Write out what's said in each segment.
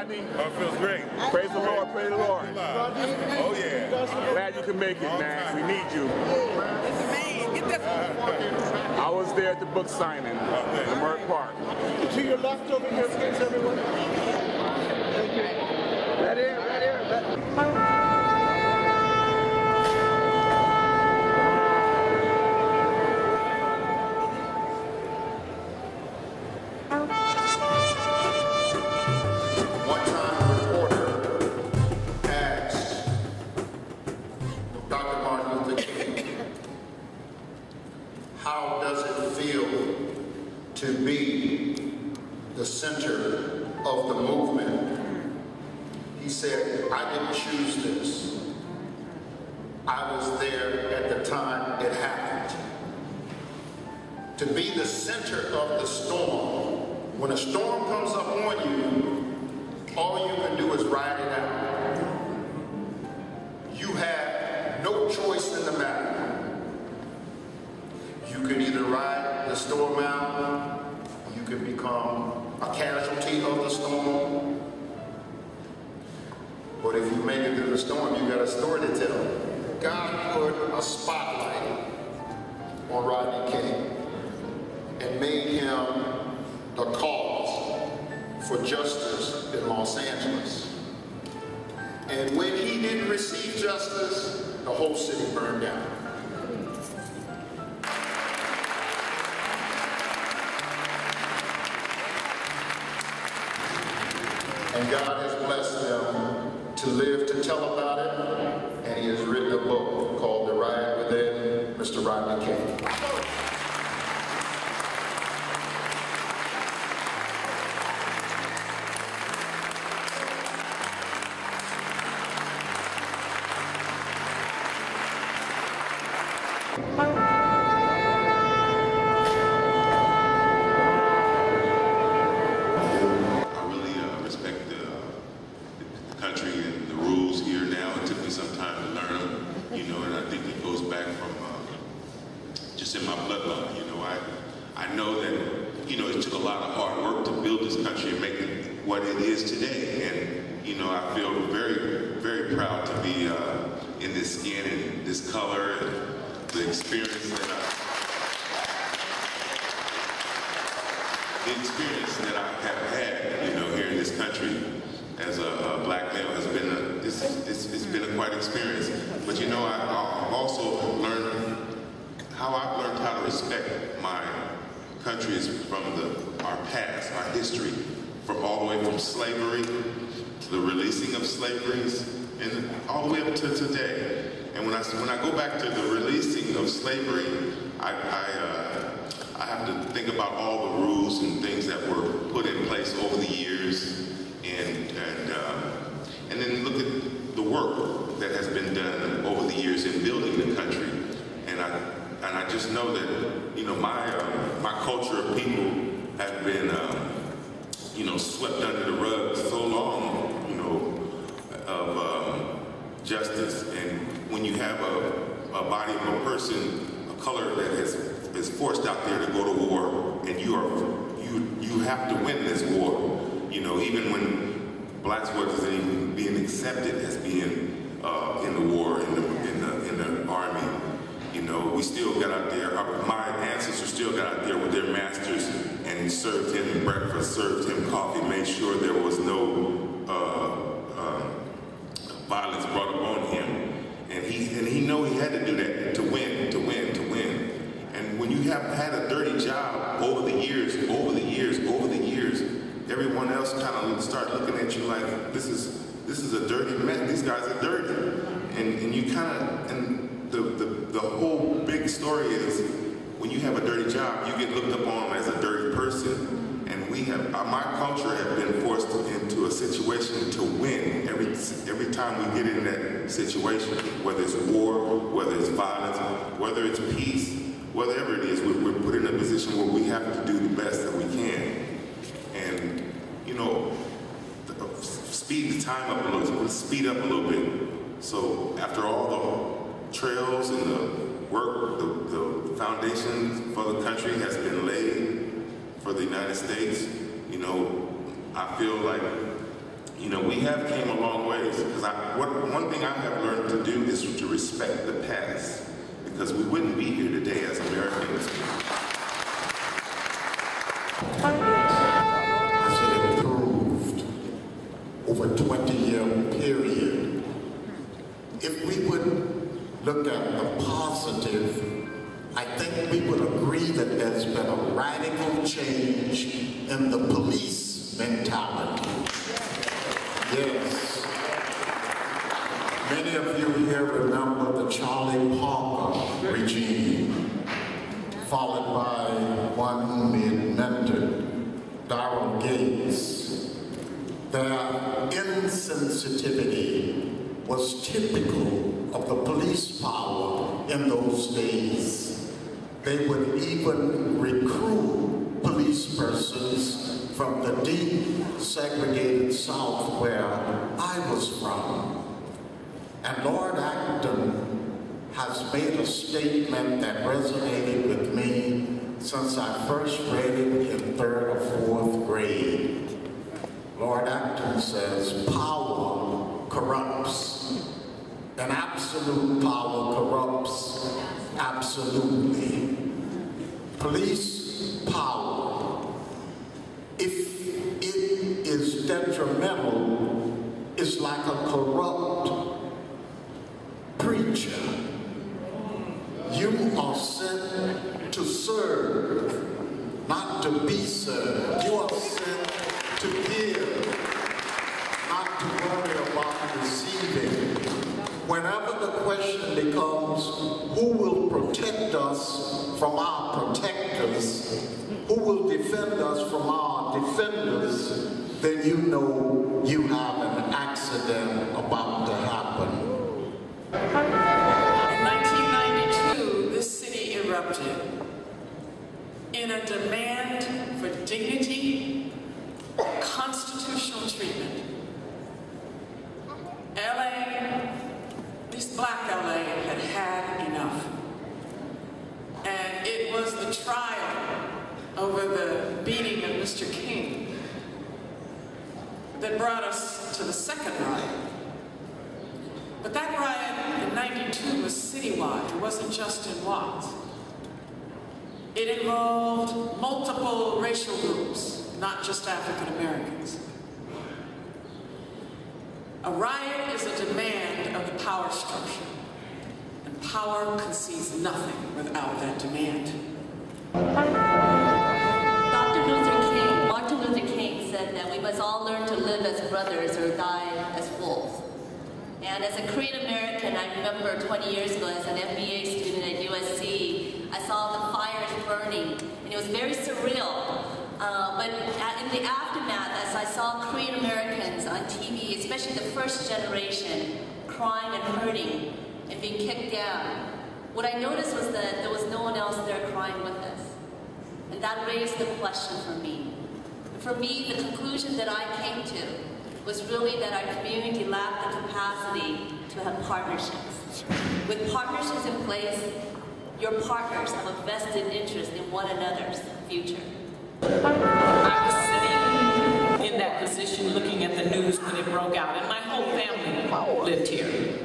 Rodney? Oh, it feels great. Praise the Lord, praise the Lord. Rodney? Oh, yeah. Glad you can make it, man. We need you. Get this one. I was there at the book signing in Merck Park. To your left over here, please, everyone. Thank you. Right here, right here. How does it feel to be the center of the movement? He said, I didn't choose this. I was there at the time it happened. To be the center of the storm, when a storm comes up on you, all you can do is ride it out. You have no choice in the matter. You can either ride the storm out, you can become a casualty of the storm, but if you make it through the storm, you got a story to tell. God put a spotlight on Rodney King and made him the cause for justice in Los Angeles. And when he didn't receive justice, the whole city burned down. And God has blessed them to live to tell about it, and he has written a book called The Riot Within, Mr. Rodney King. In my bloodline, you know, I know that, you know, it took a lot of hard work to build this country and make it what it is today. And, you know, I feel very, very proud to be in this skin and this color and the experience that I have had, you know, here in this country as a black male has been it's been a quite experience. But, you know, I've also learned I've learned how to respect my country is from our past, our history, from all the way from slavery to the releasing of slaveries, and all the way up to today. And when I go back to the releasing of slavery, I have to think about all the rules and things that were put in place over the years, and then look at the work that has been done over the years in building the country. And I just know that, you know, my culture of people have been, you know, swept under the rug so long, you know, of justice. And when you have a body of a person, a color that is forced out there to go to war, and you have to win this war. You know, even when blacks wasn't even being accepted as being in the war in the army. You know, we still got out there, my ancestors still got out there with their masters and served him breakfast, served him coffee, made sure there was no violence brought upon him. And he knew he had to do that to win, to win, to win. And when you have had a dirty job over the years, everyone else kind of start looking at you like, this is a dirty man, these guys are dirty. And you kind of, the whole big story is when you have a dirty job, you get looked upon as a dirty person. And we have, my culture has been forced into a situation to win every time we get in that situation, whether it's war, whether it's violence, whether it's peace, whatever it is, we're put in a position where we have to do the best that we can. And, you know, speed the time up a little, speed up a little bit. So after all the trails and the work, the foundation for the country has been laid for the United States, you know, I feel like you know, we have came a long ways. Because one thing I have learned to do is to respect the past, because we wouldn't be here today as Americans. Has it improved over a 20-year period? If we would look at the positive, I think we would agree that there's been a radical change in the police mentality. Yes. Many of you here remember the Charlie Parker regime, followed by one whom he had mentored, Darrell Gates. Their insensitivity was typical of the police power in those days. They would even recruit police persons from the deep segregated South where I was from. And Lord Acton has made a statement that resonated with me since I first read it in 3rd or 4th grade. Lord Acton says, power corrupts, and absolute power corrupts absolutely. Police power, if it is detrimental, is like a corrupt preacher. You are sent to serve, not to be served. You are sent to give, not to worry about receiving. Whenever the question becomes, who will protect us from our protectors, who will defend us from our defenders, then you know you have an accident about to happen. In 1992, this city erupted in a demand for dignity, constitutional treatment. LA, this black LA had had enough. And it was the trial over the beating of Mr. King that brought us to the second riot. But that riot in '92 was citywide. It wasn't just in Watts. It involved multiple racial groups, not just African Americans. A riot is a demand of the power structure, and power concedes nothing without that demand. Martin Luther King said that we must all learn to live as brothers or die as wolves. And as a Korean American, I remember 20 years ago as an MBA student at USC, I saw the fires burning, and it was very surreal. But in the aftermath, as I saw Korean Americans on TV, especially the first generation, crying and hurting and being kicked down, what I noticed was that there was no one else there crying with us. And that raised the question for me. For me, the conclusion that I came to was really that our community lacked the capacity to have partnerships. With partnerships in place, your partners have a vested interest in one another's future. I was sitting in that position looking at the news when it broke out, and my whole family lived here.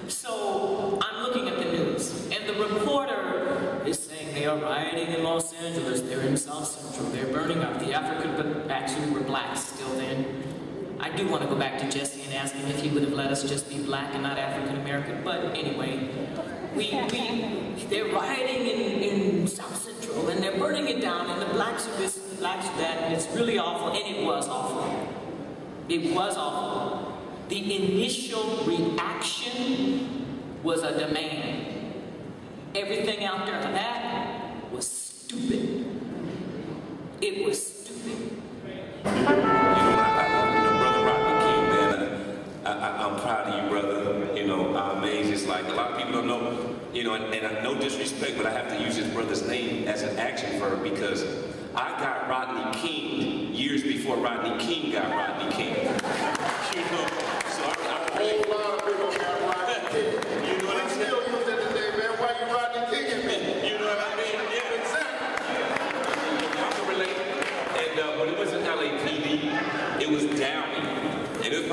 So I'm looking at the news, and the reporter is saying they are rioting in Los Angeles, they're in South Central, they're burning up the African, but actually we're blacks still then. I do want to go back to Jesse and ask him if he would have let us just be black and not African American, but anyway, they're rioting in South Central and they're burning it down, and the blacks are this, blacks are that, and it's really awful, and it was awful. It was awful. The initial reaction was a demand. Everything out there for that was stupid. It was stupid. Brother Rodney King, man, I'm proud of you, brother. You know, I'm amazed. It's like a lot of people don't know, you know, and no disrespect, but I have to use his brother's name as an action verb because I got Rodney King years before Rodney King got Rodney King. You know, so I really... A lot of people got Rodney King. You know what I'm saying? Still use that today, man. Why you Rodney King me? You know what I mean? Yeah, exactly. I can relate. And, but it wasn't LAPD. It was Downey. And it was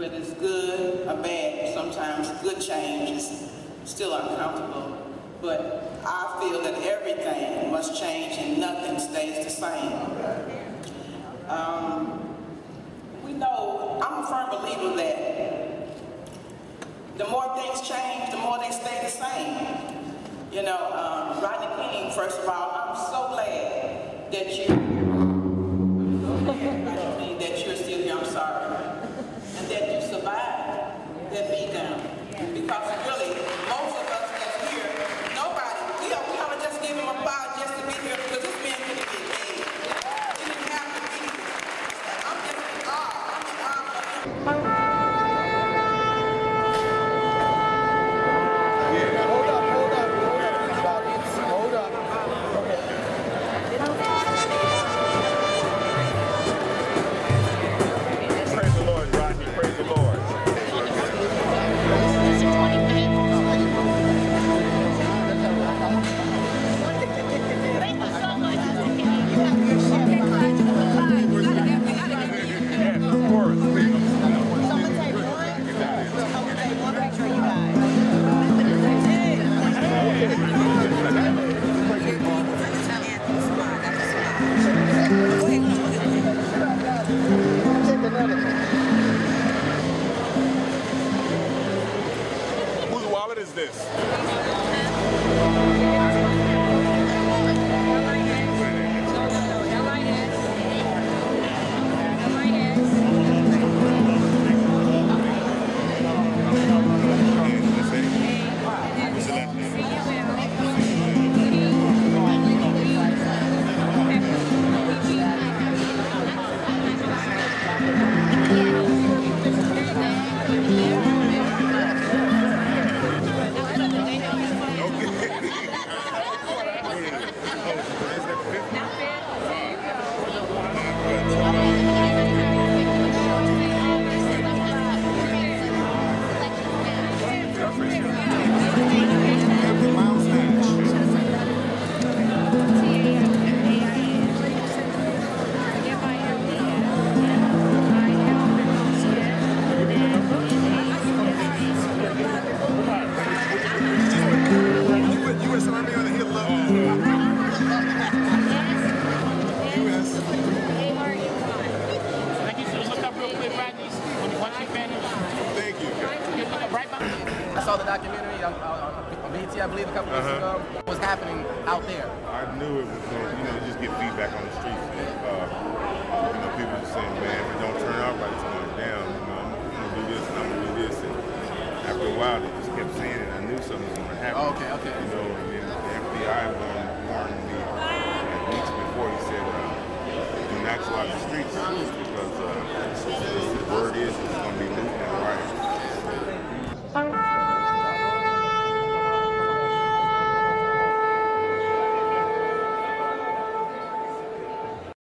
it is good or bad. Sometimes good change is still uncomfortable, but I feel that everything must change and nothing stays the same. We know, I'm a firm believer that the more things change, the more they stay the same. You know, Rodney King, first of all, I'm so glad that you're still here, I'm sorry, and that you survived that beat down. Because really, most of us that's here, nobody, we ought to just give him a applause just to be here, because this man couldn't get paid. He didn't have to be here. I'm just in awe. I'm in awe of him. Praise the Lord, Rodney. Praise the Lord. Yes, of course. Whose wallet is this? I saw the documentary on BT, I believe, a couple weeks ago. What was happening out there? I knew it was going to, you just get feedback on the streets. People just saying, man, if it don't turn out right, it's going down. I'm going to do this and I'm going to do this. And after a while, they just kept saying it. I knew something was going to happen. Oh, okay. And then the FBI warned me weeks before. He said, do not go out the streets because the word is it's going to be looting and rioting.